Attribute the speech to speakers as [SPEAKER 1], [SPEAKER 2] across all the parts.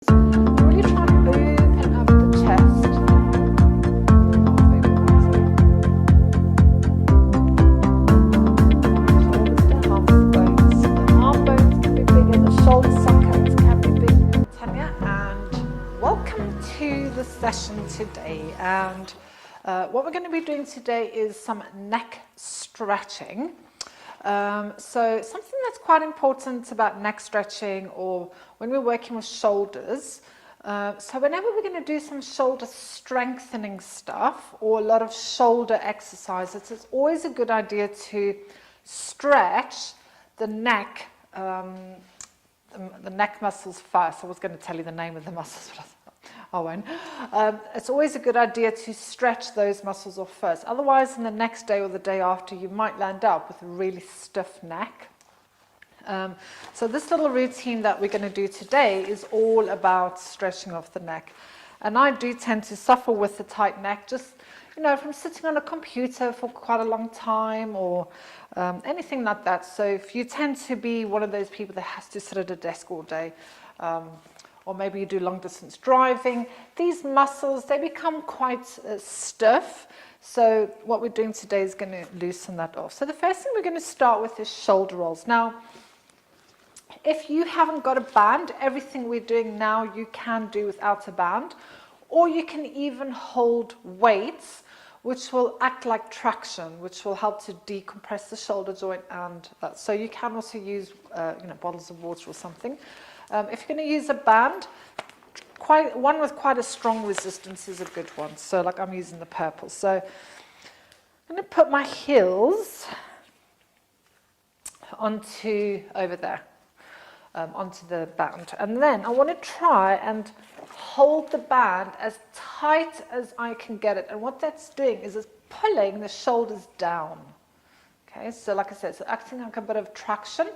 [SPEAKER 1] I'm really trying to open up the chest. Shoulders down, bones. The arm bones can be bigger, the shoulder sockets can be big. Tanya, and welcome to the session today. And what we're going to be doing today is some neck stretching. So something that's quite important about neck stretching, or when we're working with shoulders, so whenever we're going to do some shoulder strengthening stuff or a lot of shoulder exercises, it's always a good idea to stretch the neck, the neck muscles first. I was going to tell you the name of the muscles, but I won't. It's always a good idea to stretch those muscles off first. Otherwise, in the next day or the day after, you might land up with a really stiff neck. So this little routine that we're going to do today is all about stretching off the neck. And I do tend to suffer with a tight neck, just, you know, from sitting on a computer for quite a long time or anything like that. So if you tend to be one of those people that has to sit at a desk all day, or maybe you do long distance driving, these muscles, they become quite stiff. So what we're doing today is going to loosen that off. So the first thing we're going to start with is shoulder rolls. Now, if you haven't got a band, everything we're doing now you can do without a band, or you can even hold weights, which will act like traction, which will help to decompress the shoulder joint. And so you can also use bottles of water or something. If you're going to use a band, one with quite a strong resistance is a good one. So like I'm using the purple. So I'm going to put my heels onto over there, onto the band. And then I want to try and hold the band as tight as I can get it. And what that's doing is it's pulling the shoulders down. Okay, so like I said, it's acting like a bit of traction.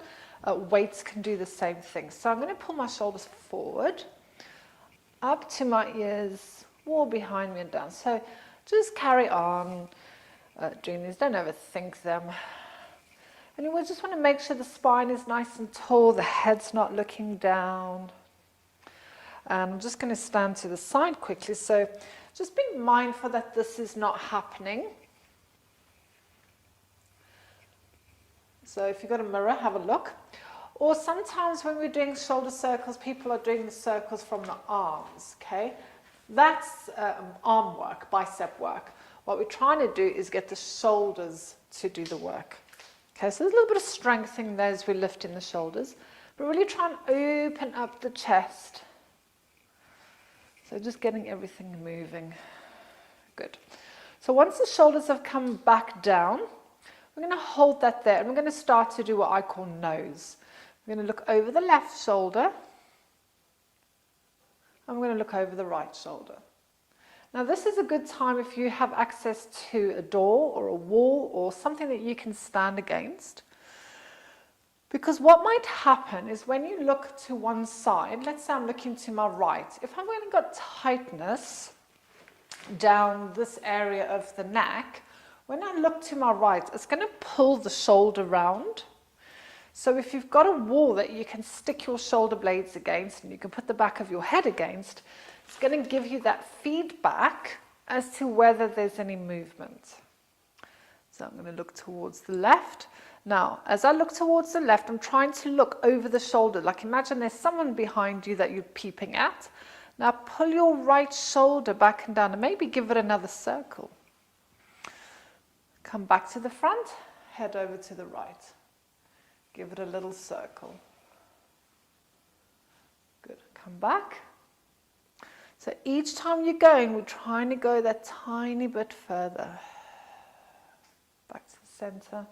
[SPEAKER 1] Weights can do the same thing. So I'm going to pull my shoulders forward, up to my ears, wall behind me and down. So just carry on doing these. Don't overthink them. And you just want to make sure the spine is nice and tall, the head's not looking down. And I'm just going to stand to the side quickly. So just be mindful that this is not happening. So if you've got a mirror, have a look. Or sometimes when we're doing shoulder circles, people are doing the circles from the arms, okay? That's arm work, bicep work. What we're trying to do is get the shoulders to do the work. Okay, so there's a little bit of strengthening there as we lift in the shoulders, but really try and open up the chest. So just getting everything moving. Good. So once the shoulders have come back down, we're going to hold that there, and we're going to start to do what I call nose. We're going to look over the left shoulder, and we're going to look over the right shoulder. Now this is a good time if you have access to a door or a wall or something that you can stand against. Because what might happen is when you look to one side, let's say I'm looking to my right, if I've really got tightness down this area of the neck, when I look to my right, it's going to pull the shoulder round. So if you've got a wall that you can stick your shoulder blades against and you can put the back of your head against, it's going to give you that feedback as to whether there's any movement. So I'm going to look towards the left. Now, as I look towards the left, I'm trying to look over the shoulder. Like imagine there's someone behind you that you're peeping at. Now pull your right shoulder back and down and maybe give it another circle. Come back to the front, head over to the right. Give it a little circle. Good. Come back. So each time you're going, we're trying to go that tiny bit further. Back to the center.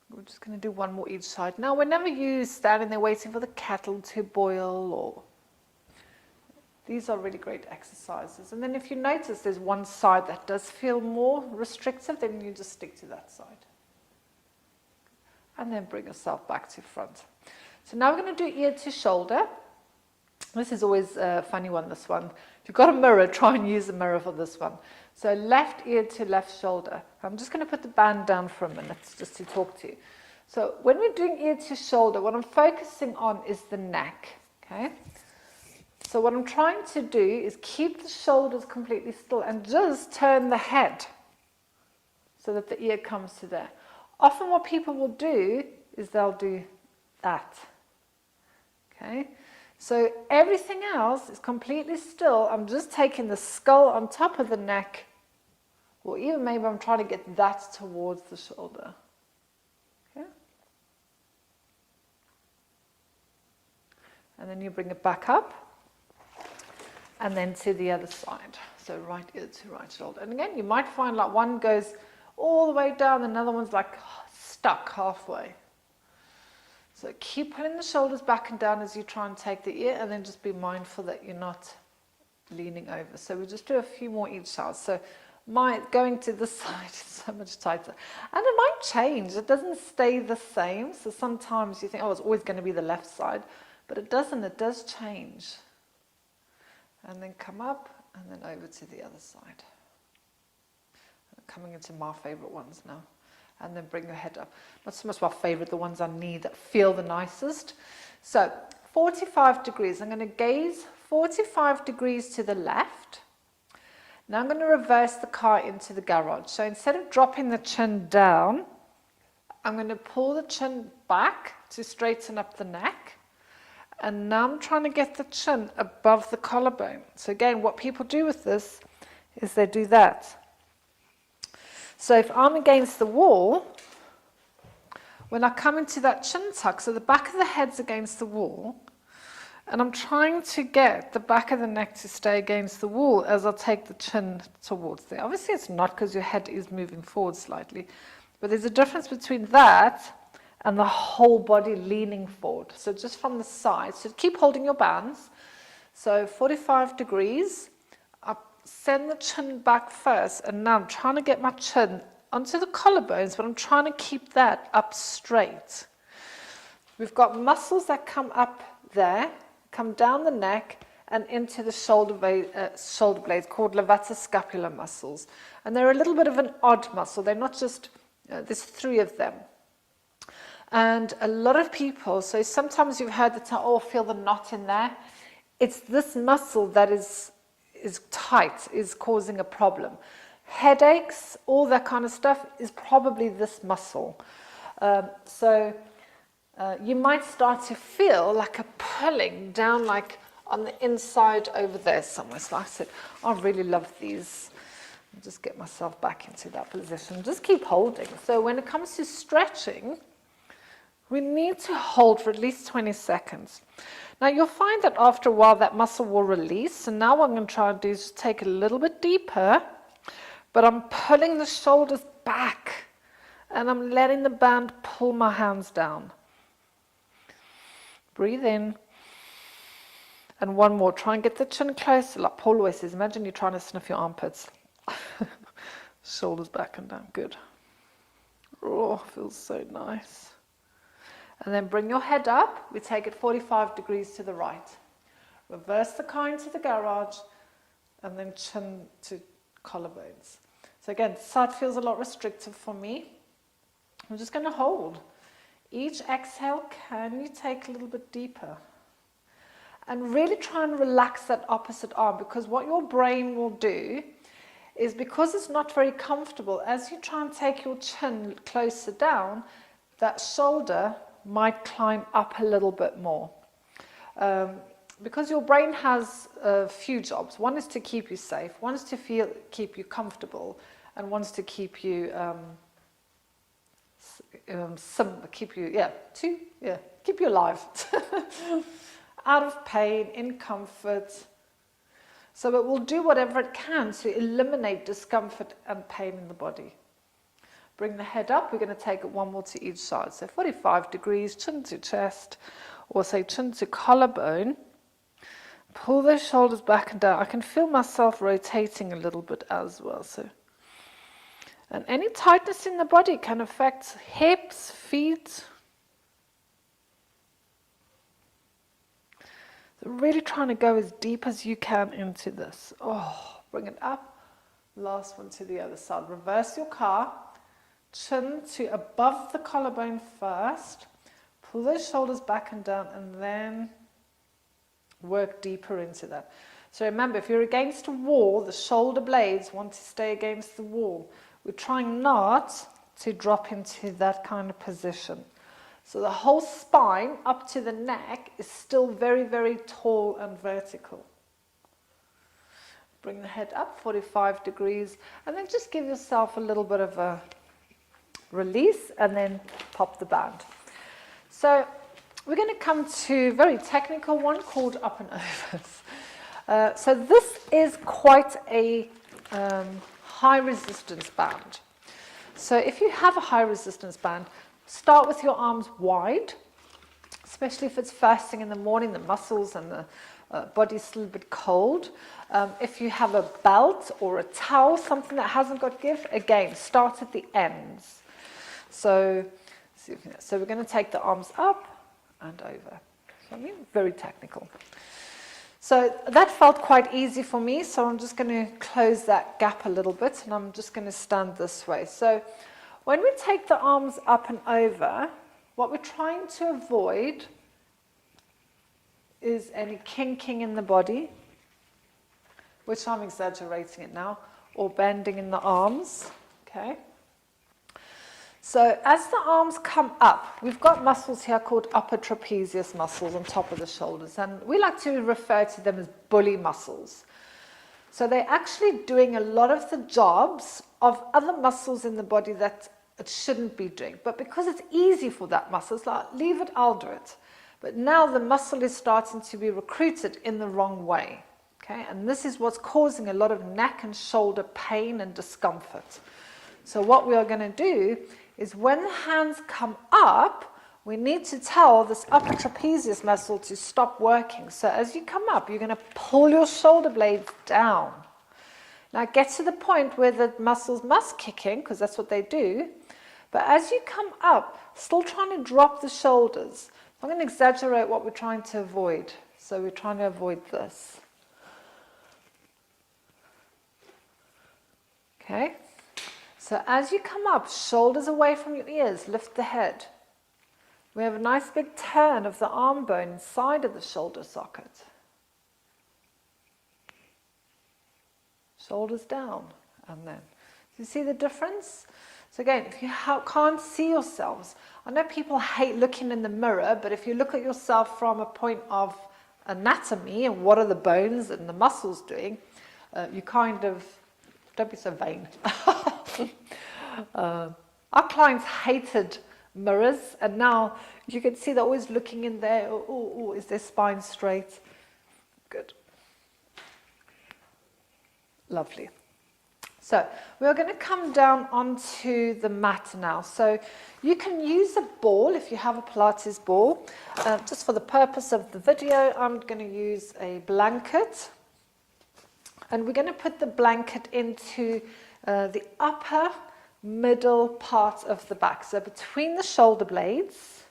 [SPEAKER 1] We're just going to do one more each side. Now, whenever you standing there waiting for the kettle to boil, or these are really great exercises. And then if you notice there's one side that does feel more restrictive, then you just stick to that side. And then bring yourself back to front. So now we're going to do ear to shoulder. This is always a funny one, this one. If you've got a mirror, try and use a mirror for this one. So left ear to left shoulder. I'm just going to put the band down for a minute just to talk to you. So when we're doing ear to shoulder, what I'm focusing on is the neck, okay? So what I'm trying to do is keep the shoulders completely still and just turn the head so that the ear comes to there. Often what people will do is they'll do that, okay? So everything else is completely still. I'm just taking the skull on top of the neck, or even maybe I'm trying to get that towards the shoulder. Okay? And then you bring it back up, and then to the other side. So right ear to right shoulder. And again, you might find like one goes all the way down, another one's like stuck halfway. So keep pulling the shoulders back and down as you try and take the ear, and then just be mindful that you're not leaning over. So we'll just do a few more each side. So going to this side is so much tighter. And it might change. It doesn't stay the same. So sometimes you think, oh, it's always going to be the left side. But it doesn't. It does change. And then come up and then over to the other side. Coming into my favorite ones now. And then bring your head up. Not so much my favorite, the ones I need that feel the nicest. So 45 degrees. I'm going to gaze 45 degrees to the left. Now I'm going to reverse the car into the garage. So instead of dropping the chin down, I'm going to pull the chin back to straighten up the neck. And now I'm trying to get the chin above the collarbone. So again, what people do with this is they do that. So if I'm against the wall, when I come into that chin tuck, so the back of the head's against the wall, and I'm trying to get the back of the neck to stay against the wall as I take the chin towards there. Obviously it's not, because your head is moving forward slightly, but there's a difference between that and the whole body leaning forward. So just from the side, so keep holding your bands. So 45 degrees. Send the chin back first, and now I'm trying to get my chin onto the collarbones, but I'm trying to keep that up straight. We've got muscles that come up there, come down the neck, and into the shoulder blades called levator scapular muscles. And they're a little bit of an odd muscle. They're not just, there's 3 of them. And a lot of people, so sometimes you've heard the term, oh, feel the knot in there. It's this muscle that is tight, is causing a problem. Headaches, all that kind of stuff is probably this muscle. You might start to feel like a pulling down, like on the inside over there somewhere. So I said, I really love these. I'll just get myself back into that position. Just keep holding. So when it comes to stretching, we need to hold for at least 20 seconds. Now you'll find that after a while that muscle will release. So now what I'm going to try and do is just take it a little bit deeper, but I'm pulling the shoulders back and I'm letting the band pull my hands down. Breathe in. And one more. Try and get the chin closer. Like Paul always says, imagine you're trying to sniff your armpits. Shoulders back and down. Good. Oh, feels so nice. And then bring your head up. We take it 45 degrees to the right. Reverse the car into the garage, and then chin to collarbones. So again, this side feels a lot restrictive for me. I'm just going to hold. Each exhale, can you take a little bit deeper? And really try and relax that opposite arm, because what your brain will do is, because it's not very comfortable, as you try and take your chin closer down, that shoulder might climb up a little bit more. Because your brain has a few jobs. One is to keep you safe, one is to keep you comfortable, and one is to keep you keep you alive. Out of pain, in comfort. So it will do whatever it can to eliminate discomfort and pain in the body. Bring the head up. We're going to take it one more to each side. So 45 degrees, chin to chest, or say chin to collarbone. Pull those shoulders back and down. I can feel myself rotating a little bit as well. And any tightness in the body can affect hips, feet. So really trying to go as deep as you can into this. Oh, bring it up. Last one to the other side. Reverse your car. Chin to above the collarbone first. Pull those shoulders back and down, and then work deeper into that. So remember, if you're against a wall, the shoulder blades want to stay against the wall. We're trying not to drop into that kind of position. So the whole spine up to the neck is still very, very tall and vertical. Bring the head up 45 degrees, and then just give yourself a little bit of a release, and then pop the band. So we're going to come to a very technical one called up and overs. So this is quite a high resistance band. So if you have a high resistance band, start with your arms wide, especially if it's first thing in the morning, the muscles and the body's still a bit cold. If you have a belt or a towel, something that hasn't got give, again, start at the ends. So we're going to take the arms up and over. So I mean, very technical. So that felt quite easy for me, so I'm just going to close that gap a little bit, and I'm just going to stand this way. So when we take the arms up and over, what we're trying to avoid is any kinking in the body, which I'm exaggerating it now, or bending in the arms, okay? So as the arms come up, we've got muscles here called upper trapezius muscles on top of the shoulders, and we like to refer to them as bully muscles. So they're actually doing a lot of the jobs of other muscles in the body that it shouldn't be doing. But because it's easy for that muscle, it's like, leave it, I'll do it. But now the muscle is starting to be recruited in the wrong way. Okay? And this is what's causing a lot of neck and shoulder pain and discomfort. So what we are going to do is when the hands come up, we need to tell this upper trapezius muscle to stop working. So as you come up, you're going to pull your shoulder blades down. Now get to the point where the muscles must kick in, because that's what they do. But as you come up, still trying to drop the shoulders. I'm going to exaggerate what we're trying to avoid. So we're trying to avoid this. Okay? So as you come up, shoulders away from your ears, lift the head. We have a nice big turn of the arm bone inside of the shoulder socket. Shoulders down, and then. Do you see the difference? So again, if you can't see yourselves, I know people hate looking in the mirror, but if you look at yourself from a point of anatomy and what are the bones and the muscles doing, you kind of, don't be so vain. Our clients hated mirrors, and now you can see they're always looking in there. Oh, is their spine straight? Good. Lovely. So we're going to come down onto the mat now. So you can use a ball if you have a Pilates ball. Just for the purpose of the video, I'm going to use a blanket. And we're going to put the blanket into the upper middle part of the back. So between the shoulder blades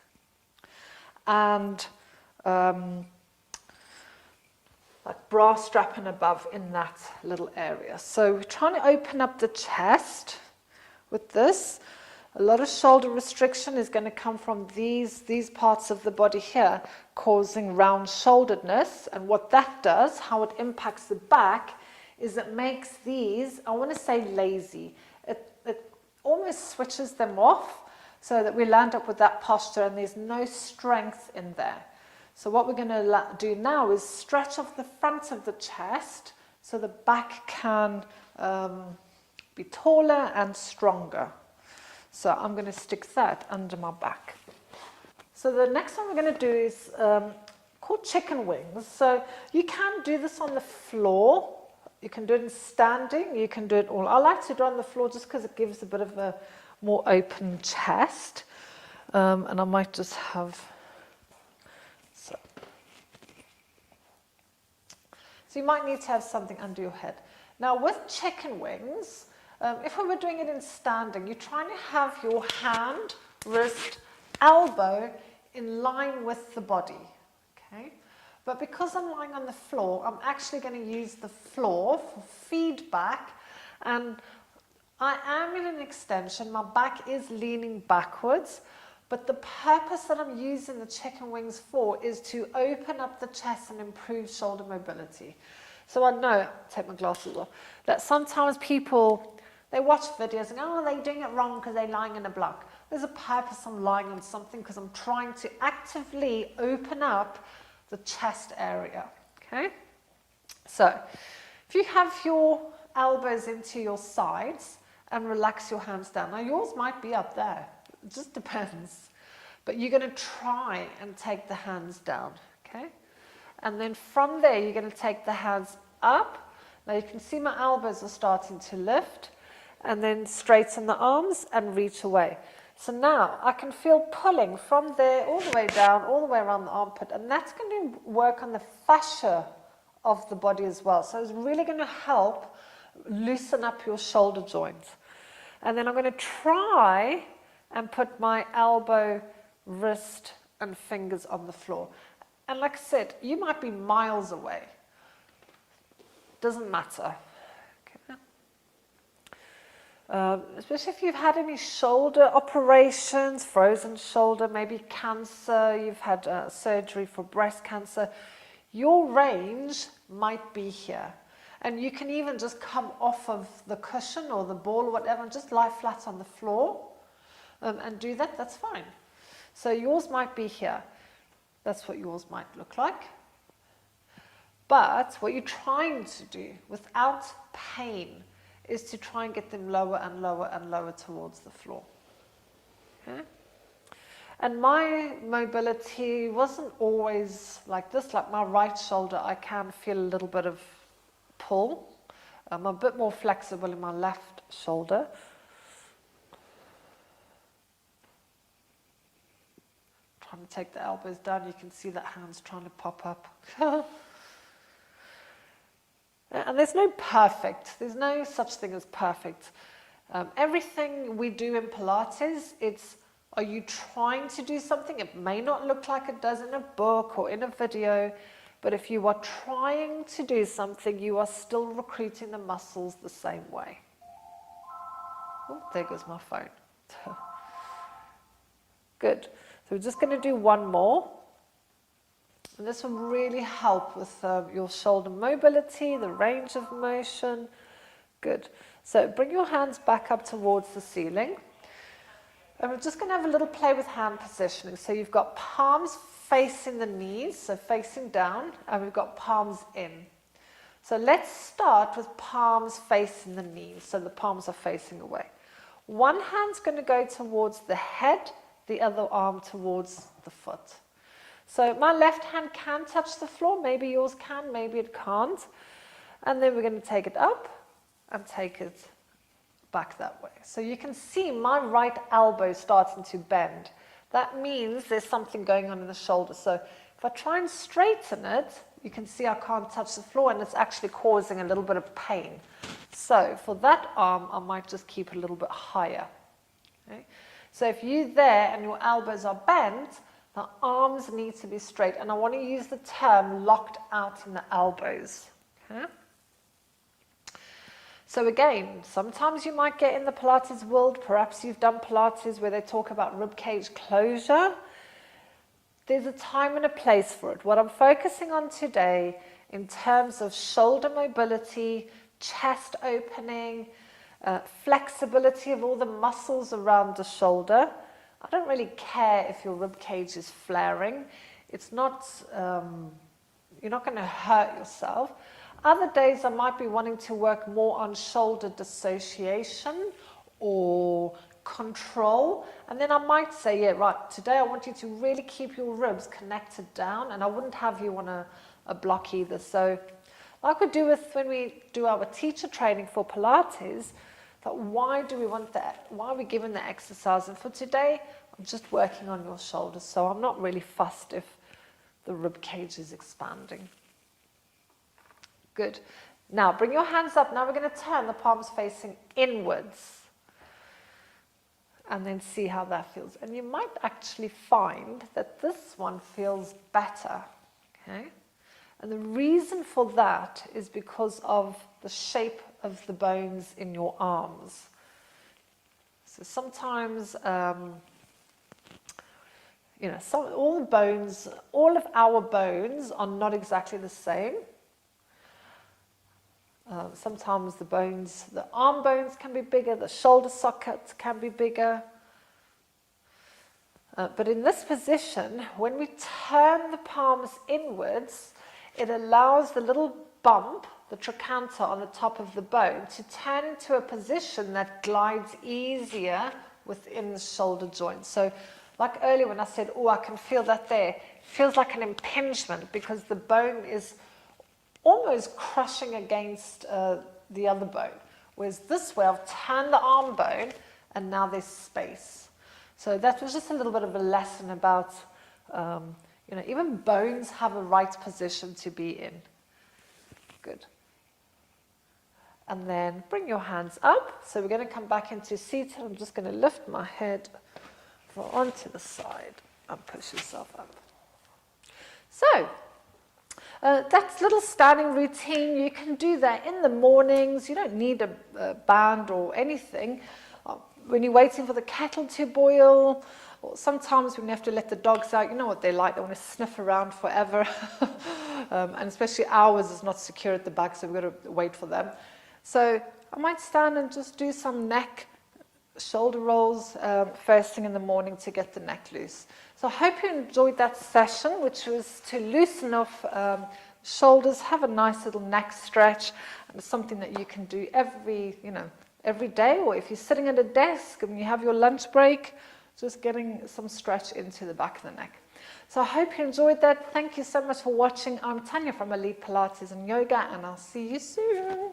[SPEAKER 1] and like bra strap and above in that little area. So we're trying to open up the chest with this. A lot of shoulder restriction is going to come from these parts of the body here, causing round shoulderedness. And what that does, how it impacts the back, is it makes these, I want to say lazy. It almost switches them off so that we land up with that posture and there's no strength in there. So what we're going to do now is stretch off the front of the chest so the back can be taller and stronger. So I'm going to stick that under my back. So the next one we're going to do is called chicken wings. So you can do this on the floor. You can do it in standing. You can do it all. I like to do it on the floor just because it gives a bit of a more open chest. And I might just have... So you might need to have something under your head. Now with chicken wings, if we were doing it in standing, you're trying to have your hand, wrist, elbow in line with the body, okay? But because I'm lying on the floor, I'm actually going to use the floor for feedback And I am in an extension, my back is leaning backwards, but the purpose that I'm using the chicken wings for is to open up the chest and improve shoulder mobility. So I know, take my glasses off, that sometimes people, they watch videos and oh, they're doing it wrong because they're lying in a block. There's a purpose I'm lying on something because I'm trying to actively open up the chest area, okay? So if you have your elbows into your sides and relax your hands down. Now yours might be up there, it just depends. But you're going to try and take the hands down, okay? And then from there, you're going to take the hands up. Now you can see my elbows are starting to lift. And then straighten the arms and reach away. So now I can feel pulling from there all the way down, all the way around the armpit. And that's going to work on the fascia of the body as well. So it's really going to help loosen up your shoulder joints. And then I'm going to try and put my elbow, wrist, and fingers on the floor. And like I said, you might be miles away. Doesn't matter. Especially if you've had any shoulder operations, frozen shoulder, maybe cancer, you've had surgery for breast cancer, your range might be here. And you can even just come off of the cushion or the ball or whatever and just lie flat on the floor and do that, that's fine. So yours might be here. That's what yours might look like. But what you're trying to do without pain is to try and get them lower and lower and lower towards the floor. Okay? And my mobility wasn't always like this. Like my right shoulder, I can feel a little bit of pull. I'm a bit more flexible in my left shoulder. Trying to take the elbows down, you can see that hand's trying to pop up. And there's no perfect, there's no such thing as perfect. Everything we do in Pilates, it's, are you trying to do something? It may not look like it does in a book or in a video, but if you are trying to do something, you are still recruiting the muscles the same way. Oh, there goes my phone. Good. So we're just going to do one more. And this will really help with your shoulder mobility, the range of motion. Good. So bring your hands back up towards the ceiling. And we're just going to have a little play with hand positioning. So you've got palms facing the knees, so facing down, and we've got palms in. So let's start with palms facing the knees, so the palms are facing away. One hand's going to go towards the head, the other arm towards the foot. So my left hand can touch the floor, maybe yours can, maybe it can't. And then we're going to take it up and take it back that way. So you can see my right elbow starting to bend. That means there's something going on in the shoulder. So if I try and straighten it, you can see I can't touch the floor and it's actually causing a little bit of pain. So for that arm, I might just keep it a little bit higher. Okay? So if you're there and your elbows are bent, the arms need to be straight, and I want to use the term locked out in the elbows. Okay? So again, sometimes you might get in the Pilates world, perhaps you've done Pilates where they talk about ribcage closure. There's a time and a place for it. What I'm focusing on today in terms of shoulder mobility, chest opening, flexibility of all the muscles around the shoulder. I don't really care if your rib cage is flaring. It's not, you're not going to hurt yourself. Other days I might be wanting to work more on shoulder dissociation or control. And then I might say, yeah, right, today I want you to really keep your ribs connected down, and I wouldn't have you on a block either. So like we do with when we do our teacher training for Pilates, that why do we want that? Why are we given the exercise? And for today, I'm just working on your shoulders. So I'm not really fussed if the rib cage is expanding. Good. Now bring your hands up. Now we're going to turn the palms facing inwards. And then see how that feels. And you might actually find that this one feels better. Okay? And the reason for that is because of the shape of the bones in your arms. So sometimes, you know, all of our bones are not exactly the same. Sometimes the arm bones can be bigger, the shoulder sockets can be bigger. But in this position, when we turn the palms inwards, it allows the little bump, the trochanter on the top of the bone, to turn into a position that glides easier within the shoulder joint. So like earlier when I said, oh, I can feel that there, it feels like an impingement because the bone is almost crushing against the other bone. Whereas this way, I've turned the arm bone and now there's space. So that was just a little bit of a lesson about, you know, even bones have a right position to be in. Good. And then bring your hands up. So we're going to come back into seated. I'm just going to lift my head onto the side and push yourself up. So that's little standing routine. You can do that in the mornings. You don't need a band or anything. When you're waiting for the kettle to boil, or sometimes when you have to let the dogs out, you know what they're like. They want to sniff around forever. And especially ours is not secure at the back, so we've got to wait for them. So I might stand and just do some neck, shoulder rolls first thing in the morning to get the neck loose. So I hope you enjoyed that session, which was to loosen off shoulders, have a nice little neck stretch, and it's something that you can do every day, or if you're sitting at a desk and you have your lunch break, just getting some stretch into the back of the neck. So I hope you enjoyed that. Thank you so much for watching. I'm Tanya from Elite Pilates and Yoga, and I'll see you soon.